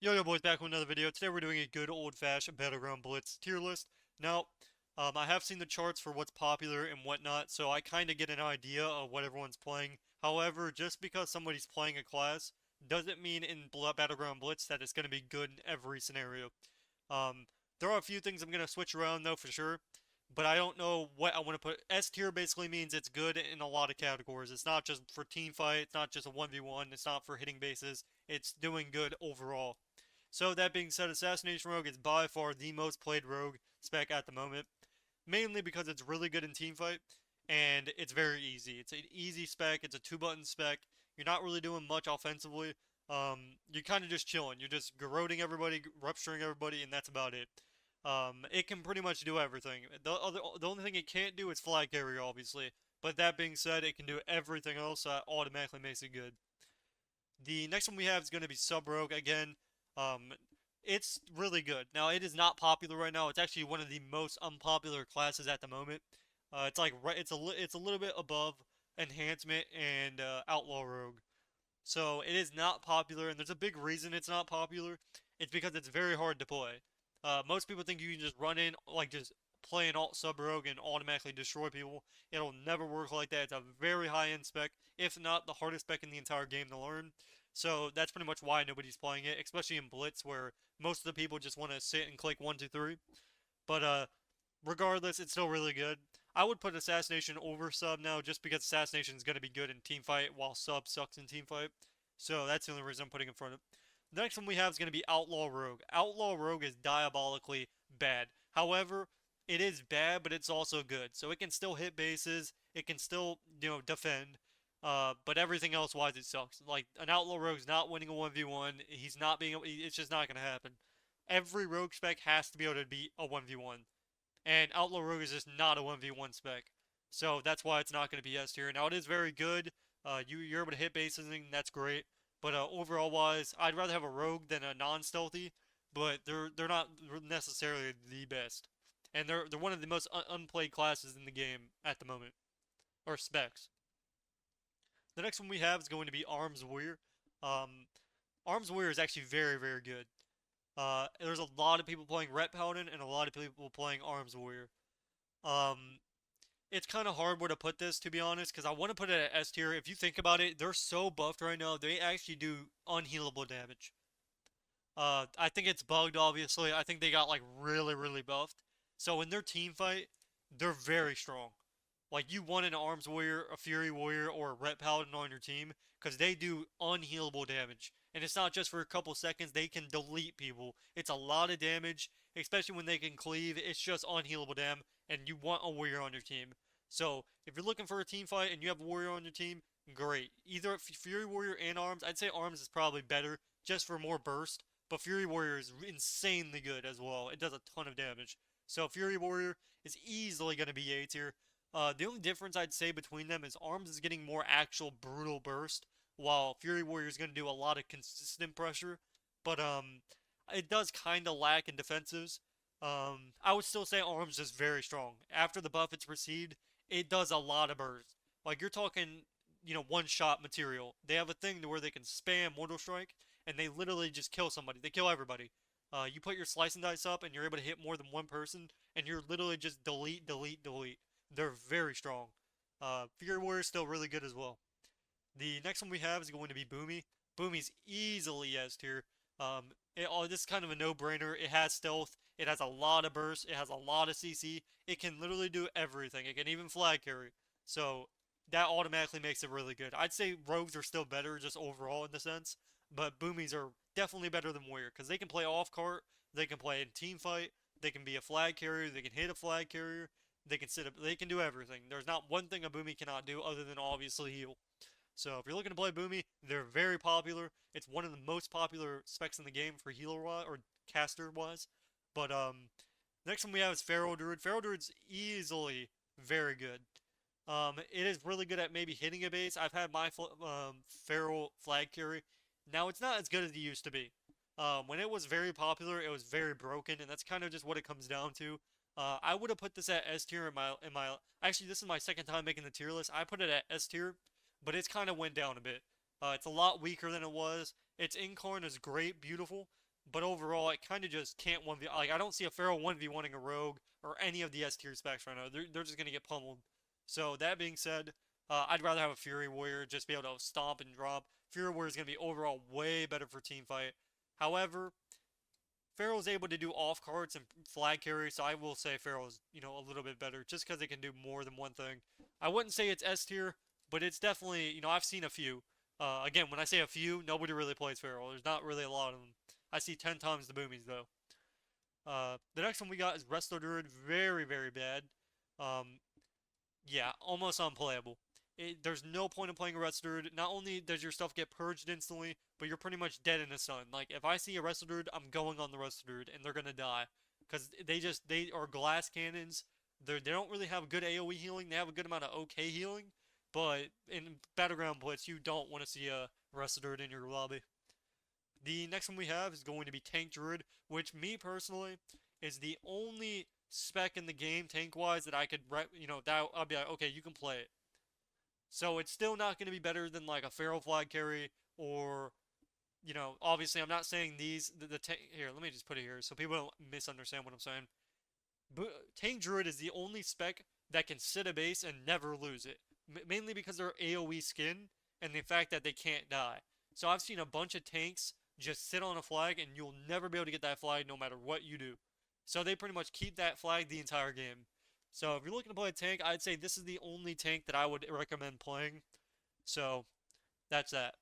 Yo boys, back with another video. Today we're doing a good old-fashioned Battleground Blitz tier list. Now, I have seen the charts for what's popular and whatnot, so I kind of get an idea of what everyone's playing. However, just because somebody's playing a class doesn't mean in Battleground Blitz that it's going to be good in every scenario. Um, there are a few things I'm going to switch around though for sure, but I don't know what I want to put. S tier basically means it's good in a lot of categories. It's not just for team fight, it's not just a 1v1, it's not for hitting bases, it's doing good overall. So that being said, Assassination Rogue is by far the most played rogue spec at the moment, mainly because it's really good in teamfight, and it's very easy. It's an easy spec, it's a 2-button spec, you're not really doing much offensively, you're kind of just chilling, you're just garroting everybody, rupturing everybody, and that's about it. It can pretty much do everything. The only thing it can't do is flag carrier, obviously, but that being said, it can do everything else, so that automatically makes it good. The next one we have is going to be Sub Rogue. Again, um, it's really good. Now, it is not popular right now. It's actually one of the most unpopular classes at the moment. It's like it's a little bit above Enhancement and Outlaw Rogue. So it is not popular, and there's a big reason it's not popular. It's because it's very hard to play. Most people think you can just run in, like just play an alt sub rogue and automatically destroy people. It'll never work like that. It's a very high end spec, if not the hardest spec in the entire game to learn. So that's pretty much why nobody's playing it, especially in Blitz, where most of the people just want to sit and click 1, 2, 3. But regardless, it's still really good. I would put Assassination over Sub now, just because Assassination is going to be good in teamfight, while Sub sucks in teamfight. So that's the only reason I'm putting in front of it. The next one we have is going to be Outlaw Rogue. Outlaw Rogue is diabolically bad. However, it is bad, but it's also good. So it can still hit bases. It can still, defend. But everything else wise, it sucks. Like, an Outlaw Rogue's not winning a 1v1. He's not being, it's just not going to happen. Every Rogue spec has to be able to beat a 1v1. And Outlaw Rogue is just not a 1v1 spec. So that's why it's not going to be S tier. Now, it is very good. You're able to hit bases, and that's great. But overall wise, I'd rather have a rogue than a non-stealthy. But they're not necessarily the best, and they're one of the most unplayed classes in the game at the moment, or specs. The next one we have is going to be Arms Warrior. Um, Arms Warrior is actually very good. There's a lot of people playing Ret Paladin and a lot of people playing Arms Warrior. Um, it's kind of hard where to put this, to be honest, because I want to put it at S tier. If you think about it, they're so buffed right now, they actually do unhealable damage. I think it's bugged, obviously. I think they got, like, really buffed. So in their team fight, they're very strong. Like, you want an Arms Warrior, a Fury Warrior, or a Ret Paladin on your team, because they do unhealable damage. And it's not just for a couple seconds, they can delete people. It's a lot of damage, especially when they can cleave. It's just unhealable damage, and you want a Warrior on your team. So, if you're looking for a team fight and you have a Warrior on your team, great. Either Fury Warrior and Arms. I'd say Arms is probably better, just for more burst. But Fury Warrior is insanely good as well. It does a ton of damage. So Fury Warrior is easily going to be A tier. The only difference I'd say between them is Arms is getting more actual brutal burst, while Fury Warrior is going to do a lot of consistent pressure. But it does kind of lack in defensives. I would still say Arms is very strong. After the buff it's received, it does a lot of burst. Like, you're talking, one-shot material. They have a thing to where they can spam Mortal Strike, and they literally just kill somebody. They kill everybody. You put your slice and dice up, and you're able to hit more than one person, and you're literally just delete. They're very strong. Fury Warrior is still really good as well. The next one we have is going to be Boomy. Boomy's easily S tier. This is kind of a no-brainer. It has stealth. It has a lot of burst. It has a lot of CC. It can literally do everything. It can even flag carry. So that automatically makes it really good. I'd say rogues are still better just overall in the sense, but boomies are definitely better than warrior because they can play off cart, they can play in team fight, they can be a flag carrier, they can hit a flag carrier, they can sit up, they can do everything. There's not one thing a boomy cannot do other than obviously heal. So if you're looking to play boomy, they're very popular. It's one of the most popular specs in the game for healer wise or caster wise. But next one we have is Feral Druid. Feral Druid's easily very good. It is really good at maybe hitting a base. I've had my Feral flag carry. Now, it's not as good as it used to be. When it was very popular, it was very broken, and that's kind of just what it comes down to. I would have put this at S tier in my. Actually, this is my second time making the tier list. I put it at S tier, but it's kind of went down a bit. It's a lot weaker than it was. Its incarn is great, beautiful, but overall, it kind of just can't 1v. Like, I don't see a Pharaoh 1v1ing a Rogue or any of the S tier specs right now. They're just going to get pummeled. So, that being said, I'd rather have a Fury Warrior, just be able to stomp and drop. Fury Warrior is going to be overall way better for team fight. However, Pharaoh's able to do off cards and flag carry, so I will say Pharaoh's, a little bit better, just because it can do more than one thing. I wouldn't say it's S tier, but it's definitely, I've seen a few. Again, when I say a few, nobody really plays Pharaoh. There's not really a lot of them. I see 10 times the boomies, though. The next one we got is Wrestler Druid. Very, very bad. Um, yeah, almost unplayable. There's no point in playing a Wrestler Druid. Not only does your stuff get purged instantly, but you're pretty much dead in the sun. Like, if I see a Wrestler Druid, I'm going on the Wrestler Druid, and they're gonna die. Because they are glass cannons. They don't really have good AoE healing. They have a good amount of okay healing. But in Battleground Blitz, you don't want to see a Wrestler Druid in your lobby. The next one we have is going to be Tank Druid, which me personally is the only spec in the game tank-wise that I could, that I'll be like, okay, you can play it. So it's still not going to be better than like a Feral Flag carry or, obviously I'm not saying the tank, here, let me just put it here so people don't misunderstand what I'm saying. But Tank Druid is the only spec that can sit a base and never lose it. Mainly because they're AoE skin and the fact that they can't die. So I've seen a bunch of tanks just sit on a flag and you'll never be able to get that flag no matter what you do. So they pretty much keep that flag the entire game. So if you're looking to play a tank, I'd say this is the only tank that I would recommend playing. So that's that.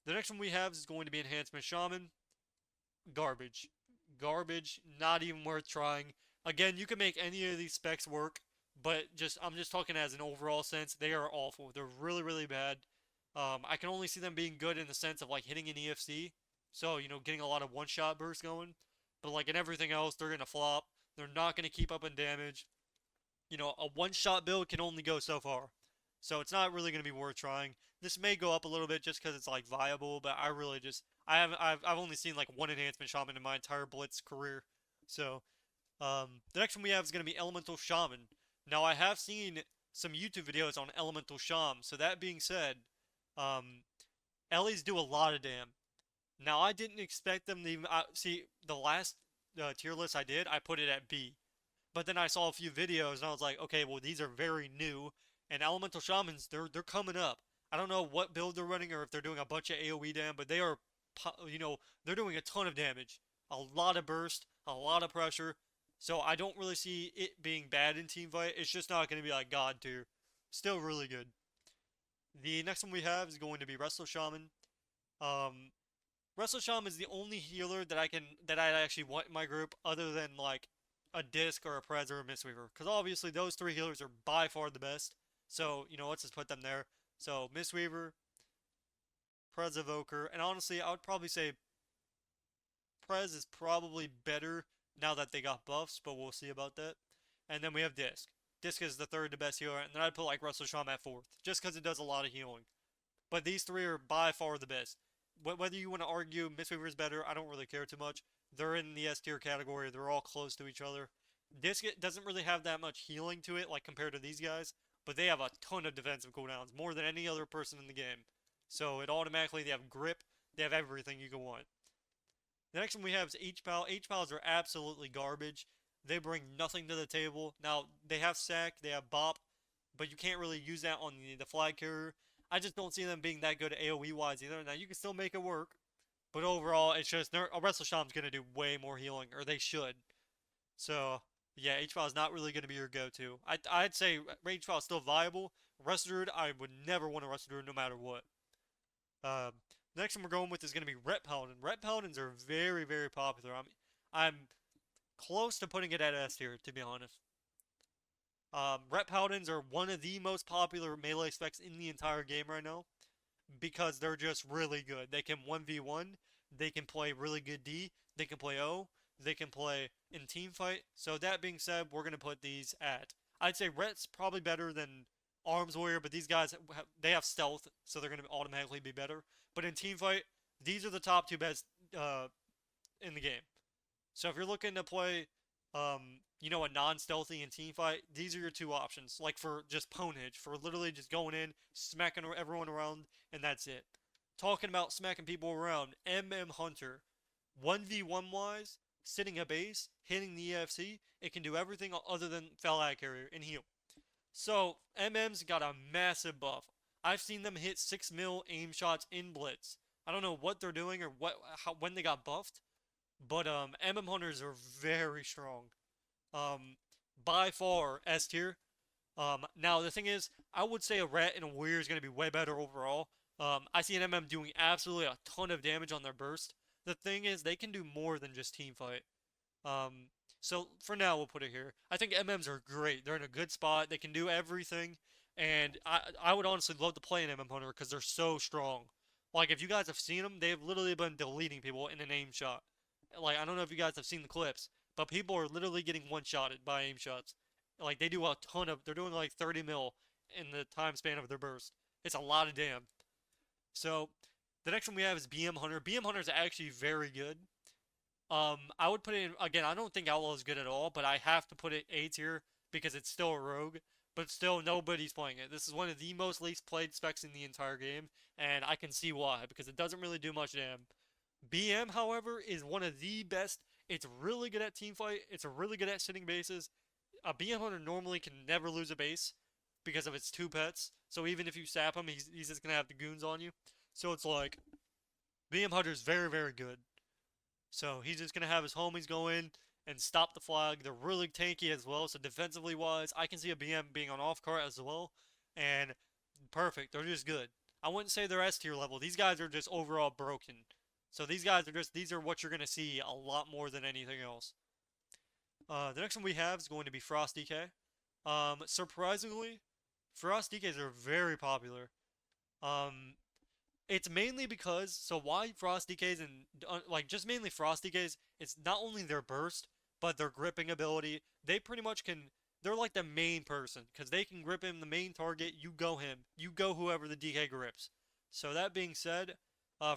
The next one we have is going to be Enhancement Shaman. Garbage. Garbage, not even worth trying. Again, you can make any of these specs work, but I'm just talking as an overall sense. They are awful. They're really, really bad. I can only see them being good in the sense of like hitting an EFC, so getting a lot of one-shot bursts going. But like in everything else, they're gonna flop. They're not gonna keep up in damage. A one-shot build can only go so far, so it's not really gonna be worth trying. This may go up a little bit just because it's like viable, but I really just I've only seen like one enhancement shaman in my entire Blitz career. So the next one we have is gonna be Elemental Shaman. Now I have seen some YouTube videos on Elemental Sham. So that being said, Ellies do a lot of damn. Now I didn't expect them to even see the last tier list I did. I put it at B, but then I saw a few videos and I was like, okay, well these are very new, and Elemental Shamans they're coming up. I don't know what build they're running or if they're doing a bunch of AoE damage, but they are, they're doing a ton of damage, a lot of burst, a lot of pressure. So I don't really see it being bad in team fight. It's just not going to be like God tier. Still really good. The next one we have is going to be Wrestler Shaman. Um, Wrestler Shaman is the only healer that I actually want in my group, other than like a Disc or a Prez or a Mistweaver, because obviously those three healers are by far the best. So let's just put them there. So Mistweaver, Prez, Evoker, and honestly, I would probably say Prez is probably better now that they got buffs, but we'll see about that. And then we have Disc. Disc is the third to best healer, and then I'd put like Wrestler Shaman at fourth, just because it does a lot of healing. But these three are by far the best. Whether you want to argue Mistweaver is better, I don't really care too much. They're in the S tier category. They're all close to each other. Disc doesn't really have that much healing to it, like compared to these guys, but they have a ton of defensive cooldowns, more than any other person in the game. So it automatically, they have grip, they have everything you can want. The next one we have is H-Pal. H-Pals are absolutely garbage. They bring nothing to the table. Now, they have sack, they have bop, but you can't really use that on the flag carrier. I just don't see them being that good AoE-wise either. Now, you can still make it work, but overall, it's just, a Wrestle Shaman's going to do way more healing, or they should. So, yeah, H-Pal is not really going to be your go-to. I'd say H-Pal is still viable. Wrestle Druid, I would never want to Wrestle Druid no matter what. Next one we're going with is going to be Ret Paladin. Ret Paladins are very, very popular. I'm close to putting it at S tier, to be honest. Ret Paladins are one of the most popular melee specs in the entire game right now, because they're just really good. They can 1v1, they can play really good D, they can play O, they can play in team fight. So that being said, we're going to put these at, I'd say Ret's probably better than Arms Warrior, but these guys, they have stealth, so they're going to automatically be better. But in team fight, these are the top two best in the game. So if you're looking to play, a non-stealthy in team fight, these are your two options. Like for just pwnage, for literally just going in, smacking everyone around, and that's it. Talking about smacking people around, MM Hunter. 1v1 wise, sitting a base, hitting the EFC, it can do everything other than Fallout Carrier and heal. So MM's got a massive buff. I've seen them hit 6 mil aim shots in Blitz. I don't know what they're doing or when they got buffed, but MM hunters are very strong. Um, by far S tier. Now the thing is, I would say a rat and a warrior is going to be way better overall. I see an MM doing absolutely a ton of damage on their burst. The thing is, they can do more than just team fight. Um, so for now, we'll put it here. I think MMs are great. They're in a good spot. They can do everything, and I would honestly love to play an MM hunter because they're so strong. Like if you guys have seen them, they've literally been deleting people in an aim shot. Like I don't know if you guys have seen the clips, but people are literally getting one-shotted by aim shots. Like they do a ton of. They're doing like 30 mil in the time span of their burst. It's a lot of damn. So the next one we have is BM Hunter. BM Hunter is actually very good. I would put it in, again, I don't think Outlaw is good at all, but I have to put it A tier because it's still a rogue, but still nobody's playing it. This is one of the most least played specs in the entire game, and I can see why, because it doesn't really do much damn. BM, however, is one of the best. It's really good at teamfight. It's really good at sitting bases. A BM Hunter normally can never lose a base because of its two pets, so even if you sap him, he's just going to have the goons on you. So it's like, BM Hunter is very, very good. So he's just going to have his homies go in and stop the flag. They're really tanky as well. So defensively wise, I can see a BM being on off cart as well. And perfect. They're just good. I wouldn't say they're S tier level. These guys are just overall broken. So these guys are just, these are what you're going to see a lot more than anything else. The next one we have is going to be Frost DK. Surprisingly, Frost DKs are very popular. Um, it's mainly because, so why Frost DKs and, like, just mainly Frost DKs, it's not only their burst, but their gripping ability. They pretty much can, they're like the main person, because they can grip him, the main target, you go him. You go whoever the DK grips. So that being said,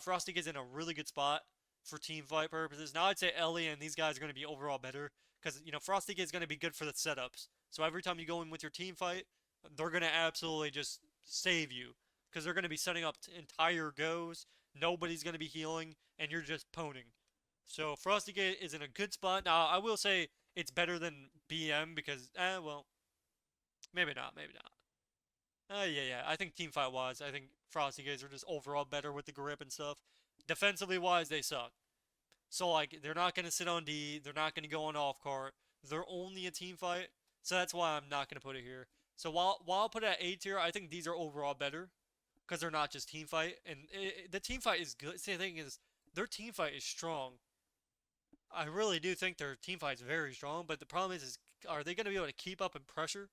Frost DK is in a really good spot for team fight purposes. Now I'd say Ellie and these guys are going to be overall better, because, you know, Frost DK is going to be good for the setups. So every time you go in with your team fight, they're going to absolutely just save you because they're going to be setting up entire goes. Nobody's going to be healing, and you're just poning. So Frosty Gate is in a good spot. Now, I will say it's better than BM because, well, maybe not, maybe not. Yeah. I think team fight wise, I think Frosty Gates are just overall better with the grip and stuff. Defensively wise, they suck. So like, they're not going to sit on D. They're not going to go on off cart. They're only a team fight. So that's why I'm not going to put it here. So while I'll put it at A tier, I think these are overall better because they're not just team fight, and the team fight is good. See, the thing is, their team fight is strong. I really do think their team fight is very strong, but the problem is are they going to be able to keep up in pressure?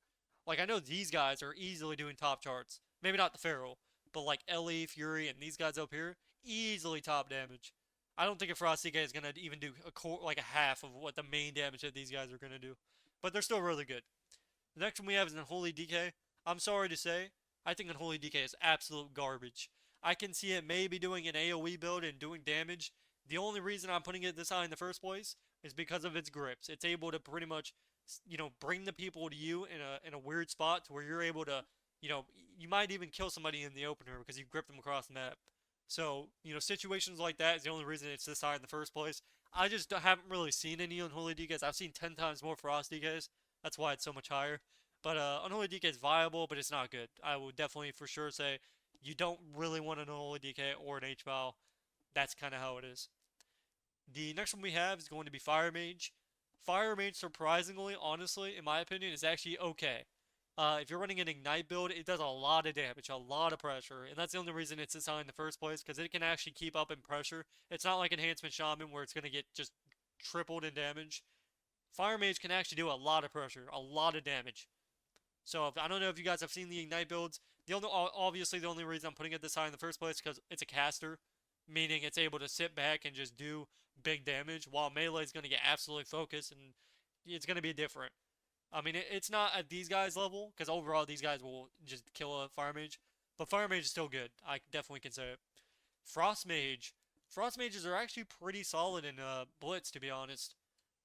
Like, I know these guys are easily doing top charts. Maybe not the Feral, but like Ellie, Fury, and these guys up here, easily top damage. I don't think a Frosty guy is going to even do like a half of what the main damage that these guys are going to do. But they're still really good. The next one we have is Unholy DK. I'm sorry to say, I think Unholy DK is absolute garbage. I can see it maybe doing an AoE build and doing damage. The only reason I'm putting it this high in the first place is because of its grips. It's able to pretty much, you know, bring the people to you in a weird spot to where you're able to, you know, you might even kill somebody in the opener because you grip them across the map. So, you know, situations like that is the only reason it's this high in the first place. I just haven't really seen any Unholy DKs. I've seen 10 times more Frost DKs. That's why it's so much higher. But Unholy DK is viable, but it's not good. I would definitely for sure say you don't really want an Unholy DK or an HVAL. That's kind of how it is. The next one we have is going to be Fire Mage. Fire Mage, surprisingly, honestly, in my opinion, is actually okay. If you're running an Ignite build, it does a lot of damage, a lot of pressure, and that's the only reason it's this high in the first place, because it can actually keep up in pressure. It's not like Enhancement Shaman where it's going to get just tripled in damage. Fire Mage can actually do a lot of pressure, a lot of damage. So I don't know if you guys have seen the Ignite builds. Obviously the only reason I'm putting it this high in the first place is because it's a caster, meaning it's able to sit back and just do big damage, while melee is going to get absolutely focused, and it's going to be different. I mean, it's not at these guys' level, because overall these guys will just kill a Fire Mage, but Fire Mage is still good. I definitely can say it. Frost Mage. Frost Mages are actually pretty solid in Blitz, to be honest.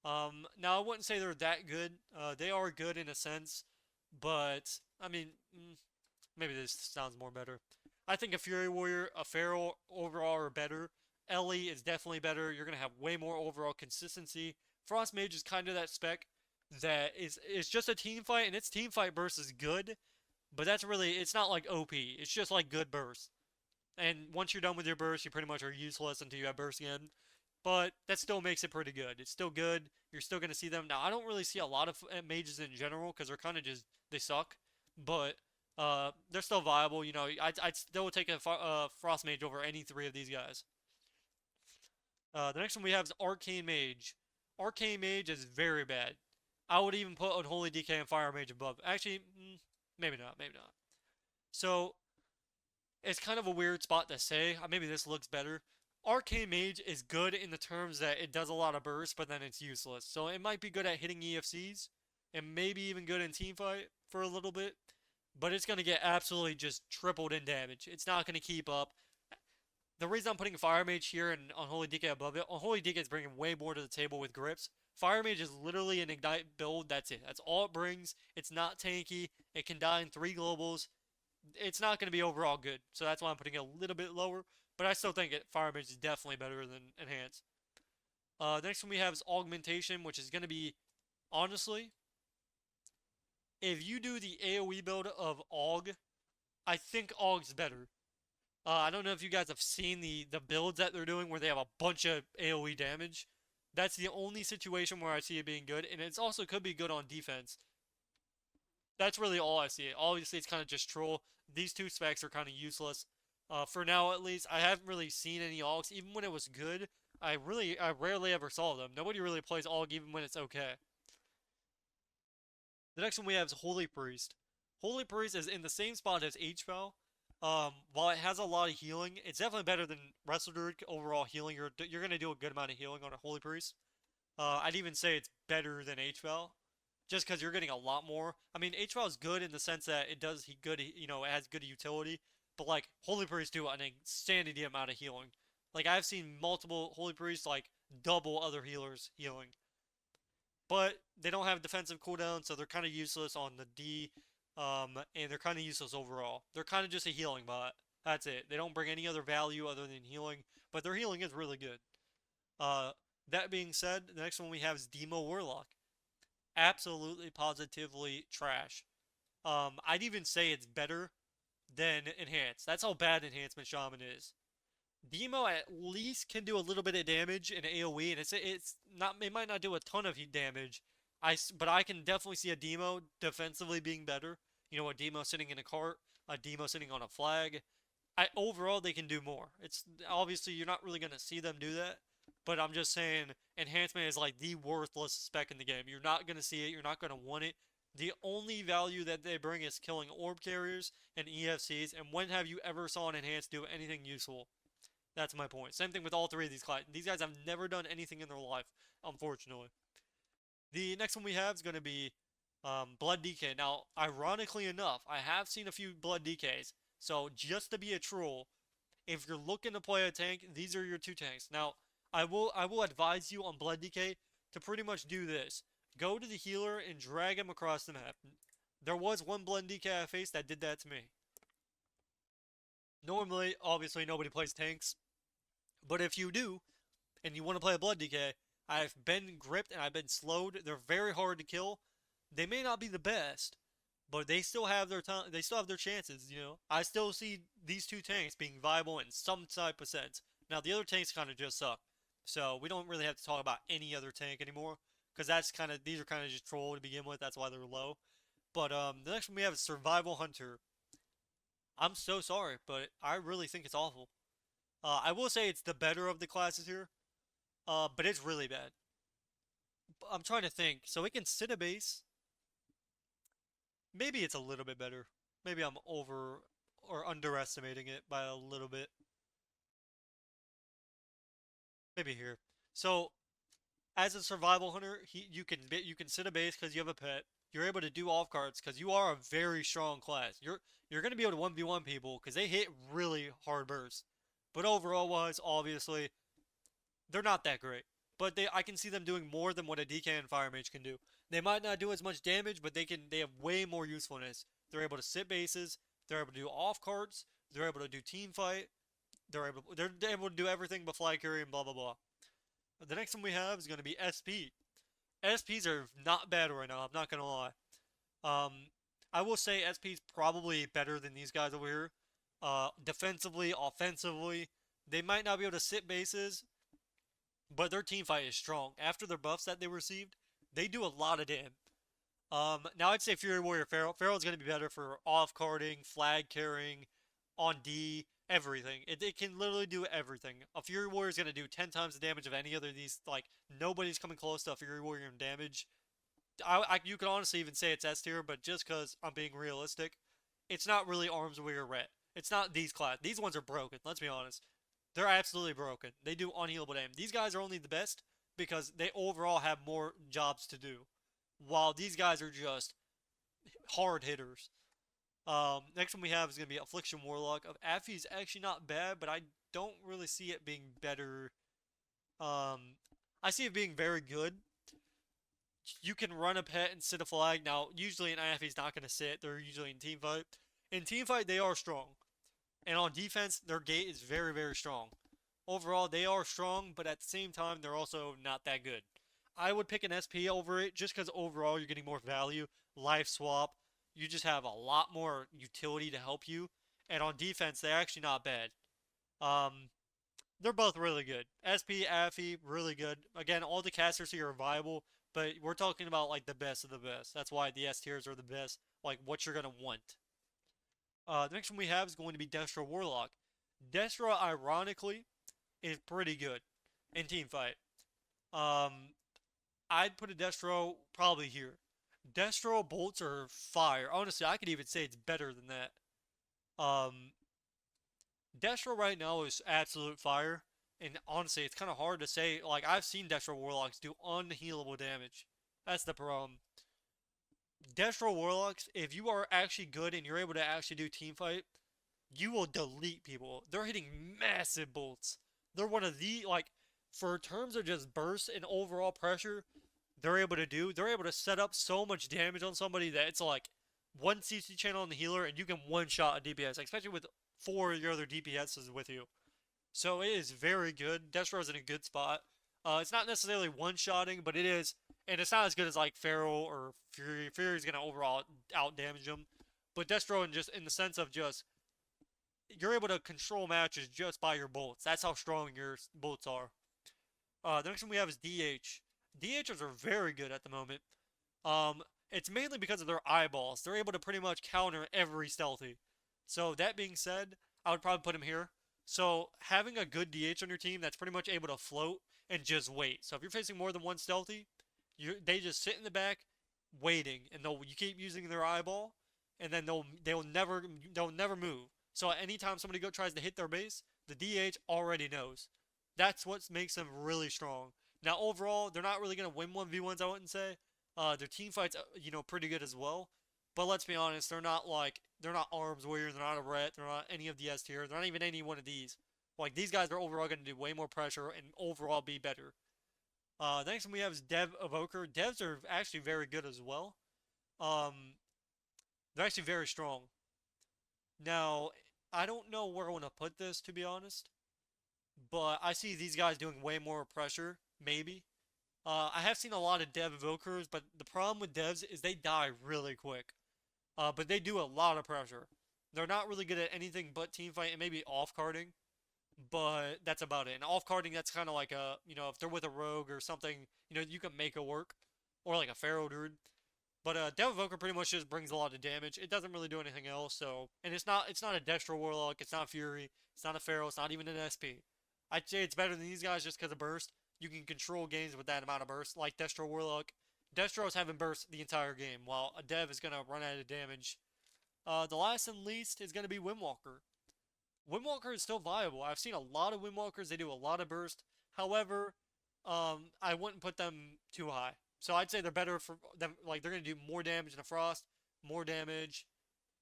Now I wouldn't say they're that good. They are good in a sense, but I mean, maybe this sounds more better. I think a Fury Warrior, a Feral overall are better. Ellie is definitely better. You're gonna have way more overall consistency. Frost Mage is kind of that spec that is just a team fight, and its team fight burst is good, but that's really it's not like OP. It's just like good burst. And once you're done with your burst, you pretty much are useless until you have burst again. But that still makes it pretty good. It's still good. You're still gonna see them. Now I don't really see a lot of mages in general because they're kind of just they suck, but they're still viable. You know, I'd still take a Frost Mage over any three of these guys. The next one we have is Arcane Mage. Arcane Mage is very bad. I would even put Unholy DK and Fire Mage above. Actually, maybe not. Maybe not. So it's kind of a weird spot to say. Maybe this looks better. Arcane Mage is good in the terms that it does a lot of burst, but then it's useless. So it might be good at hitting EFCs, and maybe even good in teamfight for a little bit, but it's going to get absolutely just tripled in damage. It's not going to keep up. The reason I'm putting Fire Mage here and Unholy DK above it, Unholy DK is bringing way more to the table with grips. Fire Mage is literally an Ignite build, that's it. That's all it brings. It's not tanky. It can die in 3 globals. It's not going to be overall good, so that's why I'm putting it a little bit lower. But I still think Fire Mage is definitely better than Enhance. The next one we have is Augmentation, which is going to be, honestly, if you do the AoE build of Aug, I think Aug's better. I don't know if you guys have seen the builds that they're doing where they have a bunch of AoE damage. That's the only situation where I see it being good, and it also could be good on defense. That's really all I see. Obviously, it's kind of just troll. These two specs are kind of useless. For now, at least, I haven't really seen any Augs. Even when it was good, I rarely ever saw them. Nobody really plays Aug even when it's okay. The next one we have is Holy Priest. Holy Priest is in the same spot as HVAL. While it has a lot of healing, it's definitely better than Wrestle Druid overall healing. You're going to do a good amount of healing on a Holy Priest. I'd even say it's better than HVAL. Just because you're getting a lot more. I mean, HVAL is good in the sense that it does good, you know, it has good utility. But like Holy Priests do an insanity amount of healing. Like I've seen multiple Holy Priests like double other healers healing. But they don't have defensive cooldown, so they're kind of useless on the D. And they're kind of useless overall. They're kind of just a healing bot. That's it. They don't bring any other value other than healing, but their healing is really good. That being said, the next one we have is Demo Warlock. Absolutely, positively trash. I'd even say it's better than Enhance. That's how bad Enhancement Shaman is. Demo at least can do a little bit of damage in AoE, and it's not it might not do a ton of damage. But I can definitely see a Demo defensively being better. You know, a Demo sitting in a cart, a Demo sitting on a flag. Overall they can do more. It's obviously you're not really gonna see them do that, but I'm just saying enhancement is like the worthless spec in the game. You're not gonna see it. You're not gonna want it. The only value that they bring is killing orb carriers and EFCs. And when have you ever saw an enhance do anything useful? That's my point. Same thing with all three of these classes. These guys have never done anything in their life, unfortunately. The next one we have is going to be Blood DK. Now, ironically enough, I have seen a few Blood DKs. So, just to be a troll, if you're looking to play a tank, these are your two tanks. Now, I will advise you on Blood DK to pretty much do this. Go to the healer and drag him across the map. There was one Blood DK I faced that did that to me. Normally, obviously, nobody plays tanks. But if you do, and you want to play a Blood DK, I've been gripped and I've been slowed. They're very hard to kill. They may not be the best, but they still have their time. They still have their chances. You know, I still see these two tanks being viable in some type of sense. Now the other tanks kind of just suck, so we don't really have to talk about any other tank anymore because these are kind of just troll to begin with. That's why they're low. But the next one we have is Survival Hunter. I'm so sorry, but I really think it's awful. I will say it's the better of the classes here. But it's really bad. I'm trying to think. So it can sit a base. Maybe it's a little bit better. Maybe I'm over or underestimating it by a little bit. Maybe here. So as a survival hunter, you can sit a base because you have a pet. You're able to do off cards because you are a very strong class. You're gonna be able to 1v1 people because they hit really hard bursts. But overall wise, obviously, they're not that great. But I can see them doing more than what a DK and Fire Mage can do. They might not do as much damage, but they have way more usefulness. They're able to sit bases, they're able to do off cards, they're able to do team fight. They're able to do everything but flag carry and blah blah blah. The next one we have is going to be SP. SPs are not bad right now. I'm not gonna lie. Um, I will say SP's probably better than these guys over here. Defensively, offensively, they might not be able to sit bases, but their team fight is strong. After their buffs that they received, they do a lot of damage. Now I'd say Fury Warrior Pharaoh. Pharaoh is going to be better for off carding, flag carrying, on D, everything. It can literally do everything. A Fury Warrior is going to do 10 times the damage of any other of these. Like, nobody's coming close to a Fury Warrior in damage. You could honestly even say it's S tier, but just because I'm being realistic, it's not really Arms Warrior Ret. It's not these class. These ones are broken, let's be honest. They're absolutely broken. They do unhealable damage. These guys are only the best because they overall have more jobs to do, while these guys are just hard hitters. Next one we have is going to be Affliction Warlock. Of Affy is actually not bad, but I don't really see it being better. I see it being very good. You can run a pet and sit a flag. Now, usually an Affy's not going to sit. They're usually in team fight. In team fight, they are strong. And on defense, their gate is very, very strong. Overall, they are strong, but at the same time, they're also not that good. I would pick an SP over it just because overall you're getting more value. Life swap. You just have a lot more utility to help you. And on defense, they're actually not bad. They're both really good. SP, Affy, really good. Again, all the casters here are viable, but we're talking about like the best of the best. That's why the S tiers are the best. Like what you're gonna want. The next one we have is going to be Destro Warlock. Destro, ironically, is pretty good in team fight. I'd put a Destro probably here. Destro bolts are fire. Honestly, I could even say it's better than that. Destro right now is absolute fire. And honestly, it's kind of hard to say. Like, I've seen Destro Warlocks do unhealable damage. That's the problem. Destro Warlocks, if you are actually good and you're able to actually do team fight, you will delete people. They're hitting massive bolts. They're one of the, like, for terms of just burst and overall pressure, they're able to set up so much damage on somebody that it's like one CC channel on the healer and you can one-shot a DPS, especially with 4 of your other DPSs with you. So it is very good. Destro's in a good spot. It's not necessarily one-shotting, but it is, and it's not as good as like Pharaoh or Fury. Fury's gonna overall out-damage him, but Destro in the sense of just you're able to control matches just by your bolts. That's how strong your bolts are. The next one we have is DH. DHs are very good at the moment. It's mainly because of their eyeballs. They're able to pretty much counter every stealthy. So that being said, I would probably put him here. So having a good DH on your team that's pretty much able to float and just wait. So if you're facing more than one stealthy, they just sit in the back waiting, and you keep using their eyeball, and then they'll never move. So anytime somebody tries to hit their base, the DH already knows. That's what makes them really strong. Now overall, they're not really gonna win 1v1s. I wouldn't say. Their team fights, pretty good as well. But let's be honest, they're not Arms Warriors, they're not a Ret, they're not any of the S tier, they're not even any one of these. Like, these guys are overall going to do way more pressure and overall be better. The next one we have is Dev Evoker. Devs are actually very good as well. They're actually very strong. Now, I don't know where I want to put this, to be honest. But I see these guys doing way more pressure, maybe. I have seen a lot of Dev Evokers, but the problem with Devs is they die really quick. But they do a lot of pressure. They're not really good at anything but teamfight and maybe off-carding. But that's about it. And off-carding, that's kind of like if they're with a rogue or something, you can make it work. Or like a Pharaoh Druid. But Dev Evoker pretty much just brings a lot of damage. It doesn't really do anything else, so... And it's not a Destro Warlock, it's not Fury, it's not a Pharaoh, it's not even an SP. I'd say it's better than these guys just because of burst. You can control games with that amount of burst, like Destro Warlock. Destro's having burst the entire game, while a Dev is going to run out of damage. The last and least is going to be Windwalker. Windwalker is still viable. I've seen a lot of Windwalkers, they do a lot of burst. However, I wouldn't put them too high. So I'd say they're better for them, like they're going to do more damage in the Frost, more damage,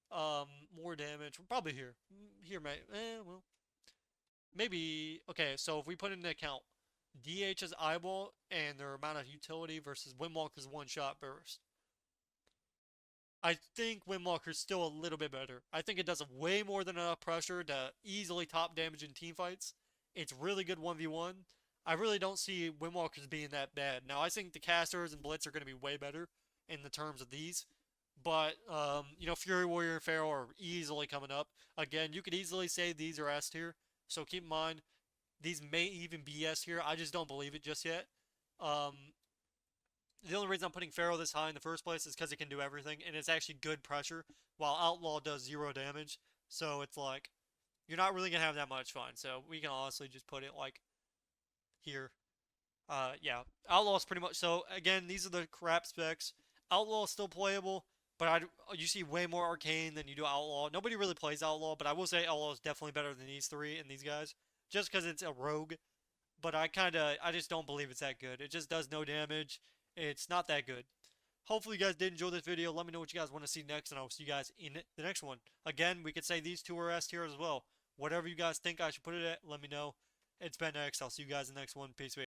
probably here. Here, mate. Well, maybe, okay, so if we put into account DH's eyeball and their amount of utility versus Windwalker's one-shot burst. I think Windwalker's still a little bit better. I think it does way more than enough pressure to easily top damage in team fights. It's really good 1v1. I really don't see Windwalkers being that bad. Now, I think the casters and Blitz are going to be way better in the terms of these. But, Fury Warrior and Pharaoh are easily coming up. Again, you could easily say these are S tier. So keep in mind, these may even be S tier. I just don't believe it just yet. Um, the only reason I'm putting Pharaoh this high in the first place is because it can do everything, and it's actually good pressure, while Outlaw does 0 damage. So it's like, you're not really going to have that much fun. So we can honestly just put it like here. Yeah, Outlaw is pretty much, so again, these are the crap specs. Outlaw is still playable, but you see way more Arcane than you do Outlaw. Nobody really plays Outlaw, but I will say Outlaw is definitely better than these three and these guys, just because it's a rogue. But I just don't believe it's that good. It just does no damage. It's not that good. Hopefully you guys did enjoy this video. Let me know what you guys want to see next, and I will see you guys in the next one. Again, we could say these two are S tier as well. Whatever you guys think I should put it at, let me know. It's been X. I'll see you guys in the next one. Peace.